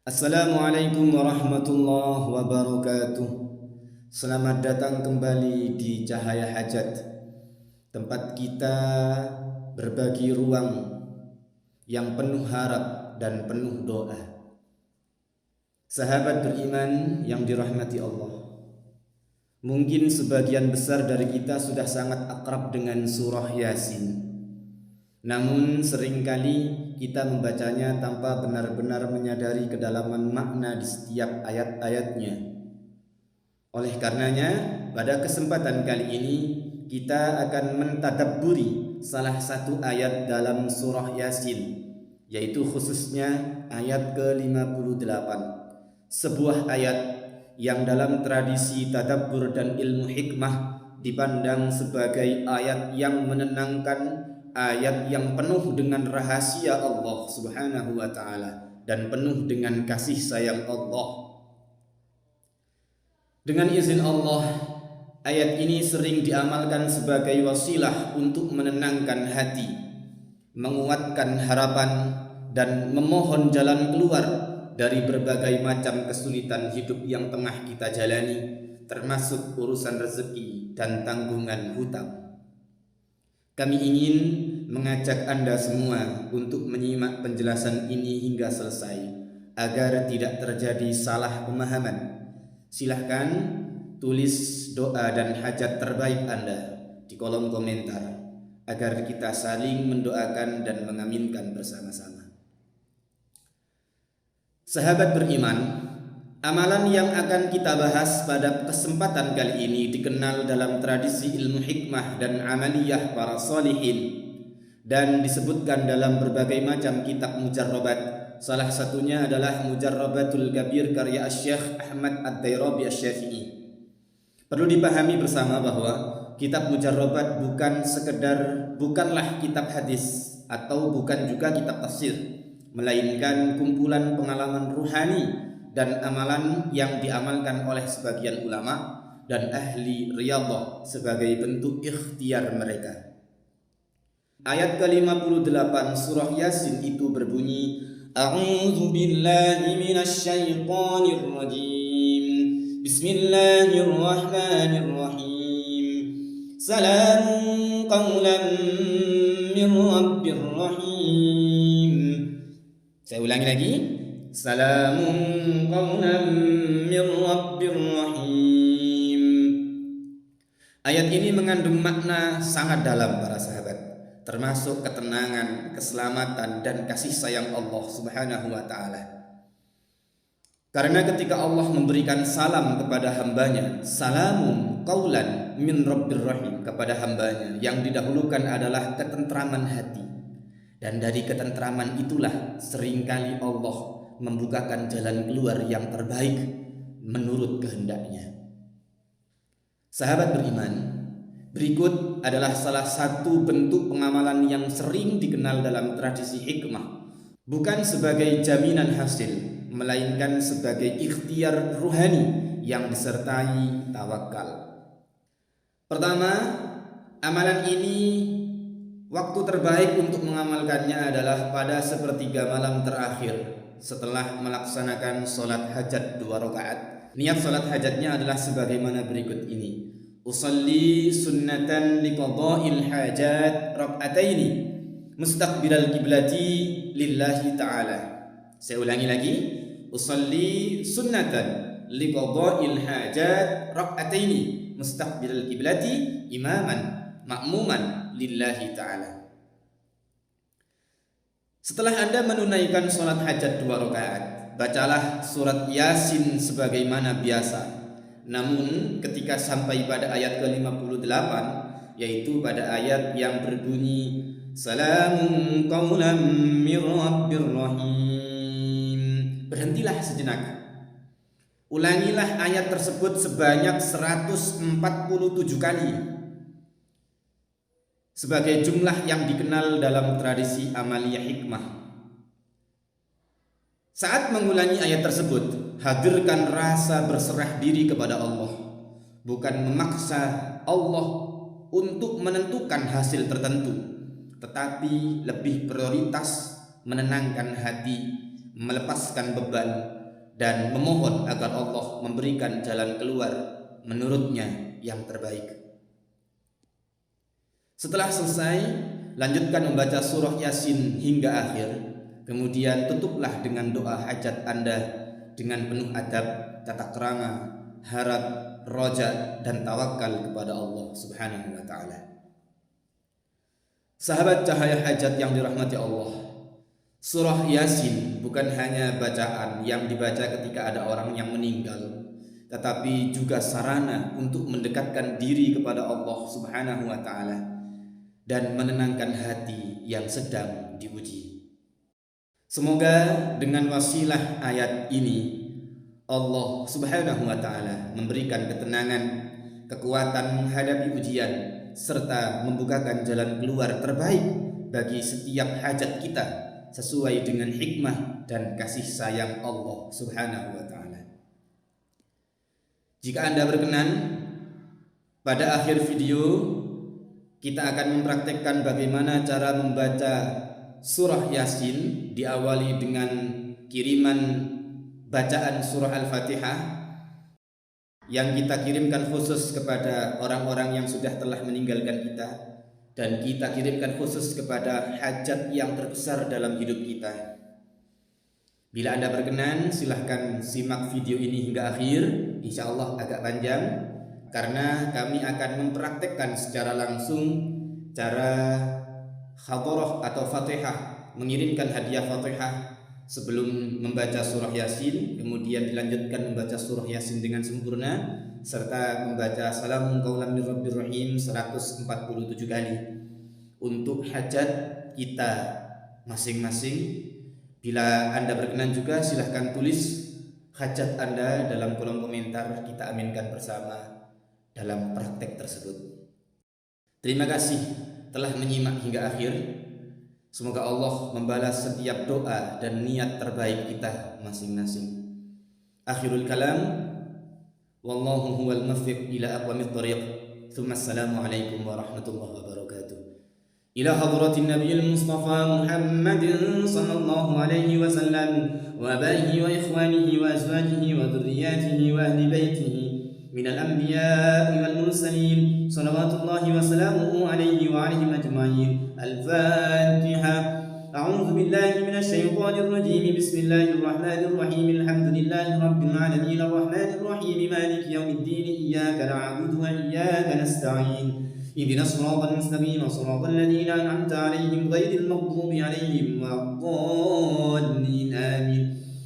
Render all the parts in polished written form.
Assalamualaikum warahmatullahi wabarakatuh. Selamat datang kembali di Cahaya Hajat, tempat kita berbagi ruang yang penuh harap dan penuh doa. Sahabat beriman yang dirahmati Allah, mungkin sebagian besar dari kita sudah sangat akrab dengan surah Yasin. Namun seringkali kita membacanya tanpa benar-benar menyadari kedalaman makna di setiap ayat-ayatnya. Oleh karenanya, pada kesempatan kali ini kita akan mentadabburi salah satu ayat dalam surah Yasin, yaitu khususnya ayat ke-58. Sebuah ayat yang dalam tradisi tadabbur dan ilmu hikmah dipandang sebagai ayat yang menenangkan, ayat yang penuh dengan rahasia Allah Subhanahu wa taala dan penuh dengan kasih sayang Allah. Dengan izin Allah, ayat ini sering diamalkan sebagai wasilah untuk menenangkan hati, menguatkan harapan, dan memohon jalan keluar dari berbagai macam kesulitan hidup yang tengah kita jalani, termasuk urusan rezeki dan tanggungan hutang. Kami ingin mengajak Anda semua untuk menyimak penjelasan ini hingga selesai agar tidak terjadi salah pemahaman. Silahkan tulis doa dan hajat terbaik Anda di kolom komentar agar kita saling mendoakan dan mengaminkan bersama-sama. Sahabat beriman, amalan yang akan kita bahas pada kesempatan kali ini dikenal dalam tradisi ilmu hikmah dan amaliyah para salihin dan disebutkan dalam berbagai macam kitab mujarrabat. Salah satunya adalah Mujarrabatul Kabir karya Syekh Ahmad Ad-Dairabi Asy-Syafi'i. Perlu dipahami bersama bahwa kitab mujarrabat bukanlah kitab hadis atau bukan juga kitab tafsir, melainkan kumpulan pengalaman ruhani dan amalan yang diamalkan oleh sebagian ulama dan ahli riyadhah sebagai bentuk ikhtiar mereka. Ayat ke-58 surah Yasin itu berbunyi, A'udzu billahi minasy syaithanir rajim. Bismillahirrahmanirrahim. Salamun qawlan min rabbir rahim. Saya ulangi lagi. Salamun qawlan min rabbir rahim. Ayat ini mengandung makna sangat dalam para sahabat, termasuk ketenangan, keselamatan, dan kasih sayang Allah Subhanahu wa ta'ala. Karena ketika Allah memberikan salam kepada hambanya, salamun qaulan min rabbir rahim, kepada hambanya, yang didahulukan adalah ketentraman hati. Dan dari ketentraman itulah seringkali Allah membukakan jalan keluar yang terbaik menurut kehendaknya. Sahabat beriman, berikut adalah salah satu bentuk pengamalan yang sering dikenal dalam tradisi hikmah, bukan sebagai jaminan hasil, melainkan sebagai ikhtiar ruhani yang disertai tawakal. Pertama, amalan ini waktu terbaik untuk mengamalkannya adalah pada sepertiga malam terakhir setelah melaksanakan sholat hajat 2 rakaat. Niat sholat hajatnya adalah sebagaimana berikut ini. Usalli sunnatan liqada'il hajat rak'ataini mustaqbilal qiblati lillahi ta'ala. Saya ulangi lagi. Usalli sunnatan liqada'il hajat rak'ataini mustaqbilal qiblati imaman ma'muman lillahi ta'ala. Setelah Anda menunaikan sholat hajat 2 rakaat, bacalah surat Yasin sebagaimana biasa. Namun ketika sampai pada ayat ke-58, yaitu pada ayat yang berbunyi Salamun qawlan mir rabbir rahim, berhentilah sejenak. Ulangilah ayat tersebut sebanyak 147 kali sebagai jumlah yang dikenal dalam tradisi amaliyah hikmah. Saat mengulangi ayat tersebut, hadirkan rasa berserah diri kepada Allah, bukan memaksa Allah untuk menentukan hasil tertentu, tetapi lebih prioritas menenangkan hati, melepaskan beban, dan memohon agar Allah memberikan jalan keluar menurutnya yang terbaik. Setelah selesai, lanjutkan membaca surah Yasin hingga akhir. Kemudian tutuplah dengan doa hajat Anda dengan penuh adab, tata krama, harap, roja, dan tawakal kepada Allah Subhanahu wa Ta'ala. Sahabat cahaya hajat yang dirahmati Allah, surah Yasin bukan hanya bacaan yang dibaca ketika ada orang yang meninggal, tetapi juga sarana untuk mendekatkan diri kepada Allah Subhanahu wa Ta'ala dan menenangkan hati yang sedang diuji. Semoga dengan wasilah ayat ini Allah Subhanahu wa Ta'ala memberikan ketenangan, kekuatan menghadapi ujian, serta membukakan jalan keluar terbaik bagi setiap hajat kita sesuai dengan hikmah dan kasih sayang Allah Subhanahu wa Ta'ala. Jika Anda berkenan, pada akhir video kita akan mempraktekkan bagaimana cara membaca surah Yasin, diawali dengan kiriman bacaan surah Al-Fatihah yang kita kirimkan khusus kepada orang-orang yang sudah telah meninggalkan kita, dan kita kirimkan khusus kepada hajat yang terbesar dalam hidup kita. Bila Anda berkenan, silahkan simak video ini hingga akhir. Insya Allah agak panjang, karena kami akan mempraktekkan secara langsung cara khabarah atau fatihah, mengirimkan hadiah fatihah sebelum membaca surah Yasin, kemudian dilanjutkan membaca surah Yasin dengan sempurna, serta membaca Salamun qaulan min Rabbir Rahim 147 kali untuk hajat kita masing-masing. Bila Anda berkenan juga, silahkan tulis hajat Anda dalam kolom komentar, kita aminkan bersama dalam praktek tersebut. Terima kasih telah menyimak hingga akhir. Semoga Allah membalas setiap doa dan niat terbaik kita masing-masing. Akhirul kalam, wallahu huwal muwaffiq ila aqwamit thariq. Tsumma assalamu alaikum warahmatullahi wabarakatuh. إلى حضرة النبي المصطفى محمد صلى الله عليه وسلم وآبائه وإخوانه وأزواجه وذرياته وأهل بيته من الأنبياء والمرسلين صلوات الله وسلامه عليه وعليهم أجمعين. الفاتحة. أعوذ بالله من الشيطان الرجيم. بسم الله الرحمن الرحيم. الحمد لله رب العالمين الرحمن الرحيم مالك يوم الدين. إياك نعبد وإياك نستعين. اهدنا الصراط المستقيم صراط الذين أنعمت عليهم غير المغضوب عليهم ولا الضالين آمين.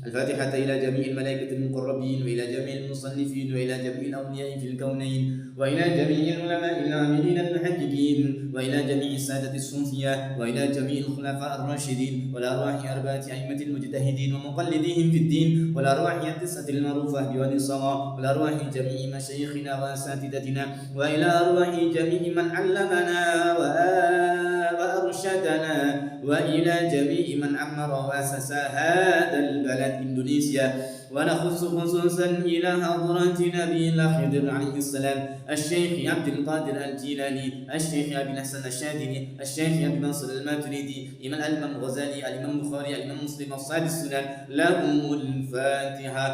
الفاتحة إلى جميع الملائكة المقربين، وإلى جميع المصنفين، وإلى جميع الأولياء في الكونين، وإلى جميع العلماء العاملين المحققين، وإلى جميع السادة الصوفية، وإلى جميع الخلفاء الراشدين، والأرواح أربعة أئمة المجتهدين ومقلديهم في الدين، والأرواح التسعة المعروفة بوادي الصغار، والأرواح جميع مشايخنا وأساتذتنا، وإلى أرواح جميع من علمنا وأرشدنا، وإلى جميع من عمر وأسس هذا البلد إندونيسيا. ونخص خصوصا إلى حضرة نبي الخضر عليه السلام، الشيخ عبد القادر الجيلاني، الشيخ أبي الحسن الشاذلي، الشيخ أبي نصر الماتريدي، الإمام الغزالي، الإمام البخاري، الإمام مسلم، أصحاب السنن، لهم الفاتحة.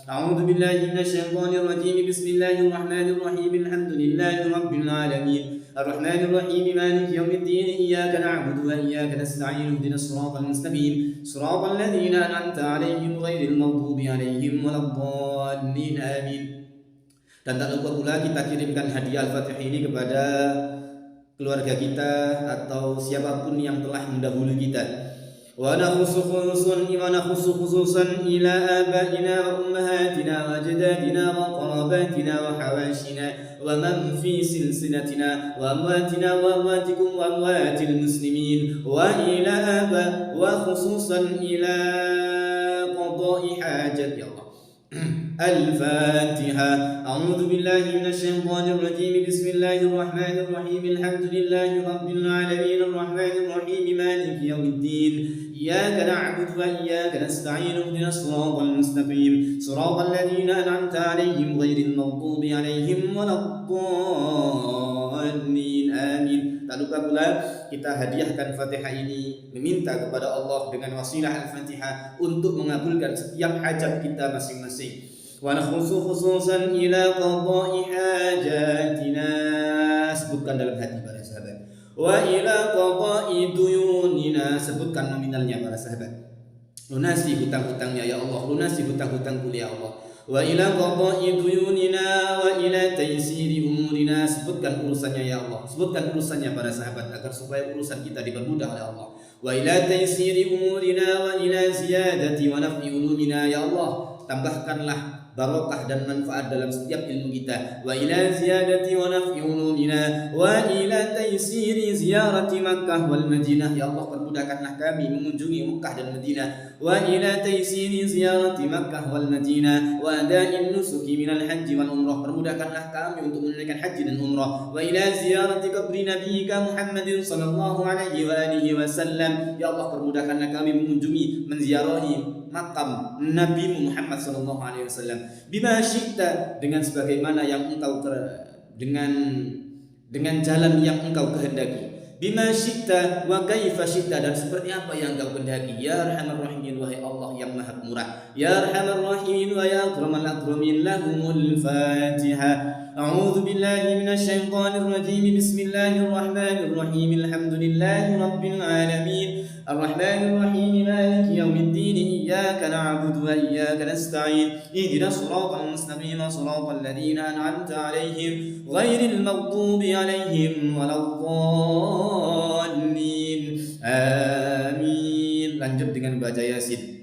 أعوذ بالله من الشيطان الرجيم. بسم الله الرحمن الرحيم. الحمد لله رب العالمين الرحمن الرحيم مالك يوم الدين. إياك نعبد وإياك نستعين. اهدنا الصراط المستقيم صراط الذين أنعمت عليهم غير المغضوب عليهم ولا الضالين آمين. Dan tak lupa pula kita kirimkan hadiah Al-Fatihah ini kepada keluarga kita atau siapapun yang telah mendahului kita. ونخص خصوصا إلى آبائنا وأمهاتنا وأجدادنا وقراباتنا وحواشنا ومن في سلسلتنا وأمواتنا وأمواتكم وأموات المسلمين وإلى وخصوصا إلى قضاء حاجة يا الله. الفاتحة. أعوذ بالله من الشيطان الرجيم. بسم الله الرحمن الرحيم. الحمد لله رب العالمين الرحمن الرحيم مالك يوم الدين. إياك نعبد وإياك نستعين اهدنا الصراط المستقيم صراط الذين أنعمت عليهم غير المغضوب عليهم ولا الضالين آمين. Tak lupa pula kita hadiahkan Fatihah ini, meminta kepada Allah dengan wasilah Al-Fatihah untuk mengabulkan setiap hajat kita masing-masing. Wa nakhusu khususan ila qada'i hajatina, sebutkan dalam hati para sahabat. Wa ila qada'i duyunina, sebutkan nominalnya para sahabat. Lunasi hutang-hutangnya ya Allah, lunasi hutang-hutangku ya Allah. Wa ila qada'i duyunina wa ila taysiri umurina, sebutkan urusannya ya Allah, sebutkan urusannya para sahabat agar supaya urusan kita dipermudah oleh Allah. Wa ila taysiri umurina wa ila ziyadati wa naf'i ulumina, ya Allah tambahkanlah barokah dan manfaat dalam setiap ilmu kita. Wa ila ziyadati wa naf'i ulumina wa ila taysiri ziyarati Makkah wal Madinah, ya Allah permudahkanlah kami mengunjungi Makkah dan Madinah. Wa ila taysiri ziyarati Makkah wal Madinah wa ada'in nusuki minal haji wal umrah, permudahkanlah kami untuk menunaikan haji dan umrah. Wa ila ziyarati qabri nabiyyika Muhammadin sallallahu alaihi wa alihi wasallam, ya Allah permudahkanlah kami mengunjungi menziarahi makam Nabi Muhammad sallallahu alaihi wasallam. Bima syi'ta, dengan sebagaimana yang engkau dengan jalan yang engkau kehendaki. Bima syi'ta wa kaifa syi'ta, dan seperti apa yang engkau kehendaki. Ya arhamar rahimin, wahai Allah yang maha pemurah. Ya arhamar rahimin wa ya akramal akramin. Lahumul Fatihah. A'udzu billahi minasy syaithanir rajim. Bismillahir rahmanir rahim. Alhamdulillahi rabbil alamin. Arrahmanir rahim. Maliki yaumiddin. Iyyaka na'budu wa iyyaka nasta'in. Ihdinas siratal mustaqim. Siratal ladzina an'amta 'alaihim ghairil maghdubi 'alaihim waladdallin. Amin. Lanjut dengan baca Yasin.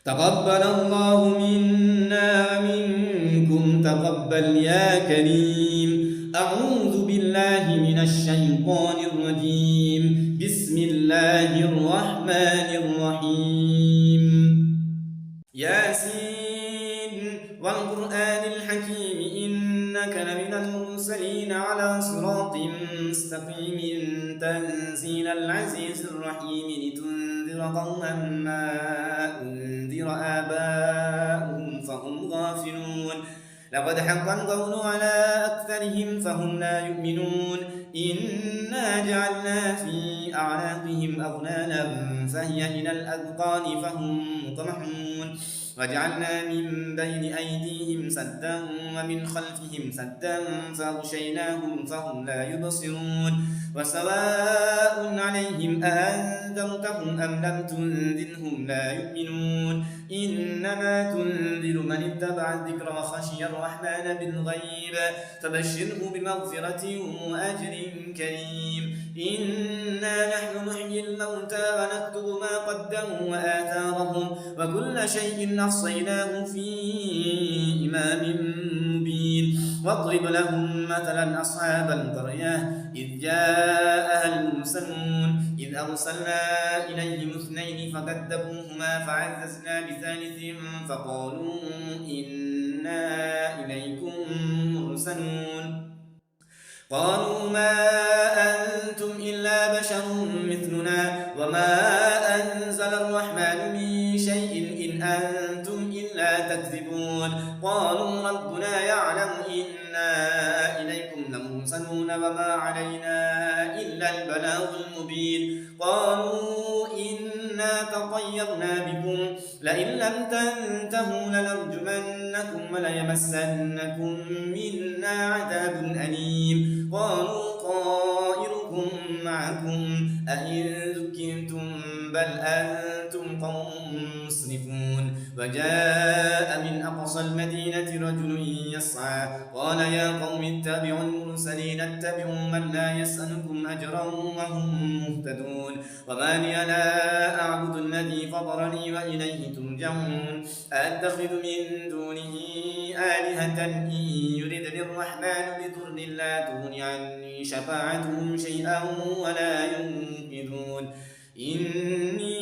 Taqabbalallahu minna minkum taqabbal ya karim. A'udzu billahi minasy syaithanir rajim. Bismillahirrahmanirrahim. Yasin wal Qur'anil hakim, innaka laminal mursalin ala siratin mustaqimin tanzilal azizir rahim. Litunzira qauman ma unzira aba'uhum fahum ghafilun. Laqad haqqal qawlu ala aktharihim fahum la yu'minun. Inna ja'alna fi a'naqihim aghlalan fahiya ilal adqani fahum muqmahun. وجعلنا من بين أيديهم سدا ومن خلفهم سدا فأغشيناهم فهم لا يبصرون. وسواء عليهم أأنذرتهم أم لم تنذرهم لا يؤمنون. إنما تنذر من اتبع الذكر وخشي الرحمن بالغيب فبشره بمغفرة وأجر كريم. إنا نحن نحيي الموتى ونكتب ما قدموا وآثارهم وكل شيء أحصيناه في إمام مبين. واضرب لهم مثلا أصحاب القرية إذ جاءها المرسلون إذ أرسلنا إليهم اثنين فكذبوهما فعززنا بثالث فقالوا إنا إليكم مرسلون. قالوا ما أنتم إلا بشر مثلنا وما أنزل الرحمن من شيء إن أنتم إلا تكذبون. قالوا ربنا يعلم إنا إليكم لمرسلون وما علينا إلا البلاغ المبين. قالوا إنا تطيرنا بكم لئن لم تنتهوا لنرجمنكم وليمسنكم منا عذاب أليم. قالوا طائركم معكم أئن ذكرتم بل أنتم قوم مسرفون. وجاء من أقصى المدينة رجل يسعى قال يا قوم اتبعوا المرسلين اتبعوا من لا يسألكم أجرا وهم مهتدون. وما لي لا أعبد الذي فطرني وإليه ترجعون. أتخذ من دونه آلهة إن يردني الرحمن بضر لا تغن عني شفاعتهم شيئا ولا ينقذون. إني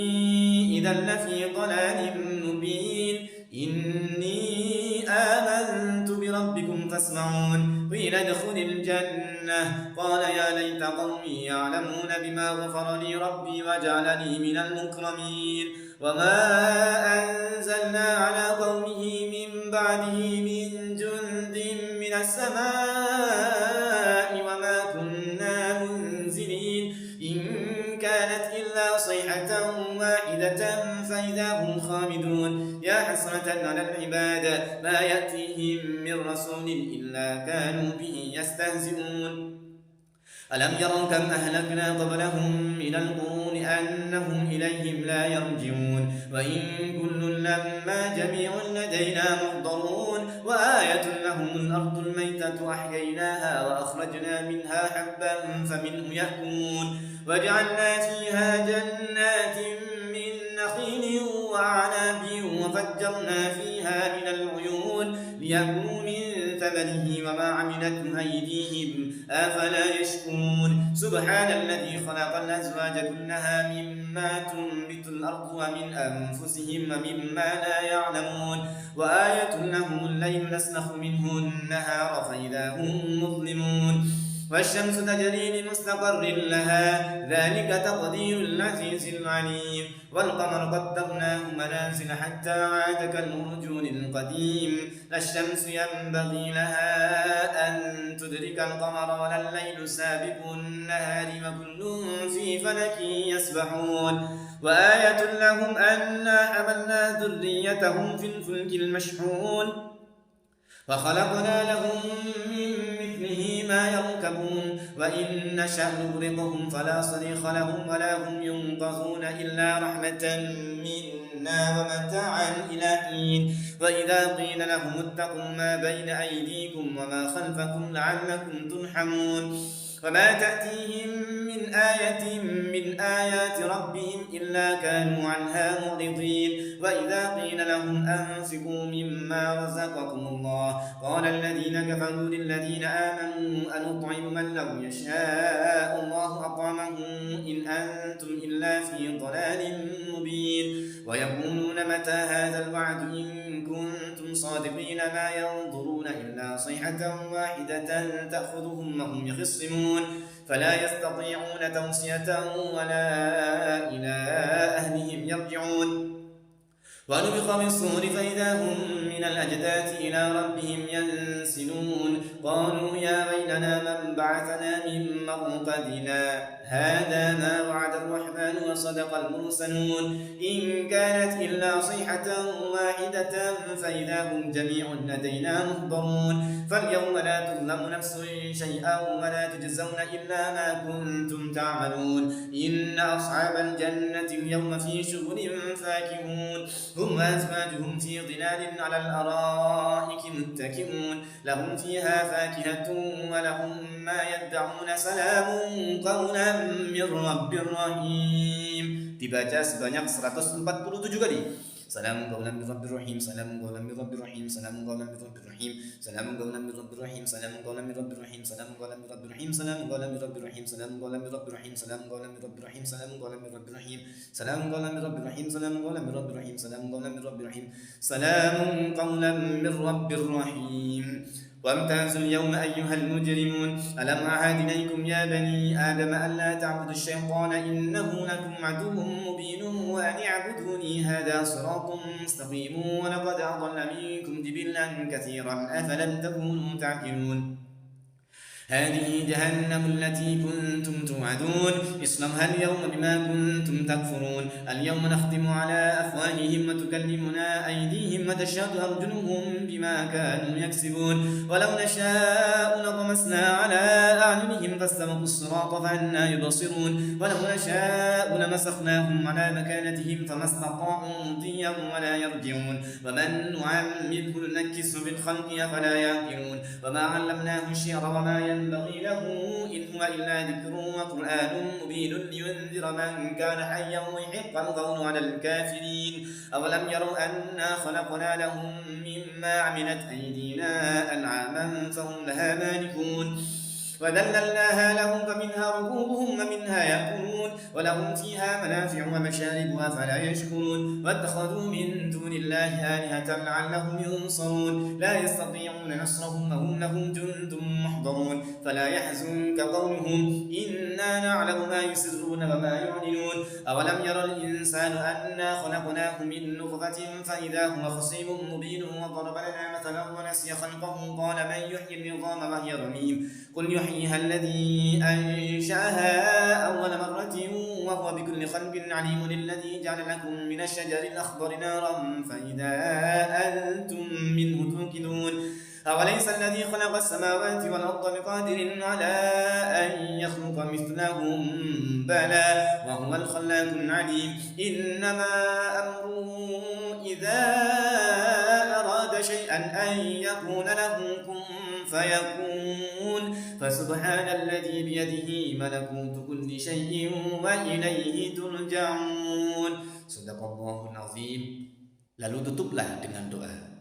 إذا لفي ضلال مبين. إني آمنت بربكم فاسمعون. قيل قيل ادخل الجنة قال يا ليت قومي يعلمون بما غفر لي ربي وجعلني من المكرمين وما أنزلنا على قومه من بعده من جند من السماء وما كنا منزلين إن كانت إلا صيحة واحدة فإذا هم خامدون يا حسرة على العباد ما يأتيهم من رسول إلا كانوا به يستهزئون ألم يروا كم أهلكنا قبلهم من القرون أنهم إليهم لا يرجعون وإن كل لما جميع لدينا محضرون وآية لهم الأرض الميتة أحييناها وأخرجنا منها حبا فمنه يأكلون وجعلنا فيها جنات من نخيل وأعناب وفجرنا فيها من العيون ليأكلوا من ثمره وما عملته أيديهم أفلا يشكرون سبحان الذي خلق الأزواج كلها مما تنبت الأرض ومن أنفسهم ومما لا يعلمون وآية لهم الليل نسلخ منه النهار فإذا هم مظلمون والشمس تجري لمستقر لها ذلك تقدير العزيز العليم والقمر قدرناه منازل حتى عاد كالأرجون القديم لا الشمس ينبغي لها أن تدرك القمر ولا الليل سابق النهار وكل في فلك يسبحون وآية لهم أنا حملنا ذريتهم في الفلك المشحون وخلقنا لهم من مثله ما يركبون وإن نشأ نغرقهم فلا صريخ لهم ولا هم ينقذون إلا رحمة منا ومتاعا إلى حين وإذا قيل لهم اتقوا ما بين أيديكم وما خلفكم لعلكم ترحمون وما تأتيهم من آية من آيات ربهم إلا كانوا عنها معرضين وإذا قيل لهم أنفقوا مما رزقكم الله قال الذين كفروا للذين آمنوا أنطعم من لو يشاء الله أطعمه إن أنتم إلا في ضلال مبين ويقولون متى هذا الوعد إن كنتم صادقين ما ينظرون إلا صيحة واحدة تأخذهم وهم يخصمون فلا يستطيعون توصية ولا إلى أهلهم يرجعون ونفخ في الصور فإذا هم من الأجداث إلى ربهم ينسلون قالوا يا ويلنا من بعثنا من مرقدنا هذا ما وعد الرحمن وصدق المرسلون إن كانت إلا صيحة واحدة فإذا هم جميع لدينا محضرون فاليوم لا تظلم نفس شيئا ولا تجزون إلا ما كنتم تعملون إن أصحاب الجنة اليوم في شغل فاكهون هم وأزواجهم في ظلال على الأرائك متكئون لهم فيها فاكهة ولهم ما يدعون سلام قولا من رب رحيم. Dibaca sebanyak 147 kali. Salam qawlan min rabbir rahim, salam qawlan min rabbir rahim, salam qawlan min rabbir rahim, salam qawlan min rabbir rahim, salam qawlan min rabbir rahim, salam qawlan min rabbir rahim, salam qawlan min rabbir rahim, salam qawlan min rabbir rahim, salam qawlan min rabbir rahim, salam qawlan min rabbir rahim, salam qawlan min rabbir rahim, salam qawlan min rabbir rahim, salam qawlan min rabbir rahim, salam qawlan min rabbir rahim. وامتازوا اليوم أيها المجرمون ألم أعهد إليكم يا بني آدم ألا تعبدوا الشيطان إنه لكم عدو مبين وأن اعبدوني هذا صراط مستقيم ولقد أضل منكم جبلا كثيرا أفلم تكونوا تعقلون هذه جهنم التي كنتم توعدون اصلوها اليوم بما كنتم تكفرون اليوم نختم على أفواههم وتكلمنا أيديهم وتشهد أرجلهم بما كانوا يكسبون ولو نشاء لطمسنا على أعينهم فاستبقوا الصراط فأنى يبصرون ولو نشاء لمسخناهم على مكانتهم فما استطاعوا مضيا ولا يرجعون ومن نعمره ننكسه بالخلق فلا يعقلون وما علمناه الشعر وما ينبغي له إن هو إلا ذكر وقرآن مبين لينذر من كان حيا ويحق القول على الكافرين أولم يروا أنا خلقنا لهم مما عملت أيدينا أنعاما فهم لها مالكون وذللناها لهم فمنها ركوبهم ومنها يأكلون ولهم فيها منافع ومشارب أفلا يشكرون واتخذوا من دون الله آلهة لعلهم ينصرون لا يستطيعون نصرهم وهم لهم جند محضرون فلا يحزنك قولهم إنا نعلم ما يسرون وما يعلنون أولم ير الإنسان أنا خلقناه من نطفة فإذا هو خصيم مبين وضرب لنا مثلا ونسي خلقه قال من يحيي العظام وهي رميم قل يحييها الذي أنشأها أول مرة وهو بكل خلق عليم الذي جعل لكم من الشجر الأخضر نارا فإذا أنتم منه توقدون أوليس الذي خلق السماوات والأرض بقادر على أن يخلق مثلهم بلى وهو الخلاق العليم إنما أمره إذا أراد شيئا أن يقول له كن فيكون فسبحان الذي بيده ملكوت كل شيء وإليه ترجعون. Sadaqallahul Azim. Lalu tutuplah dengan doa.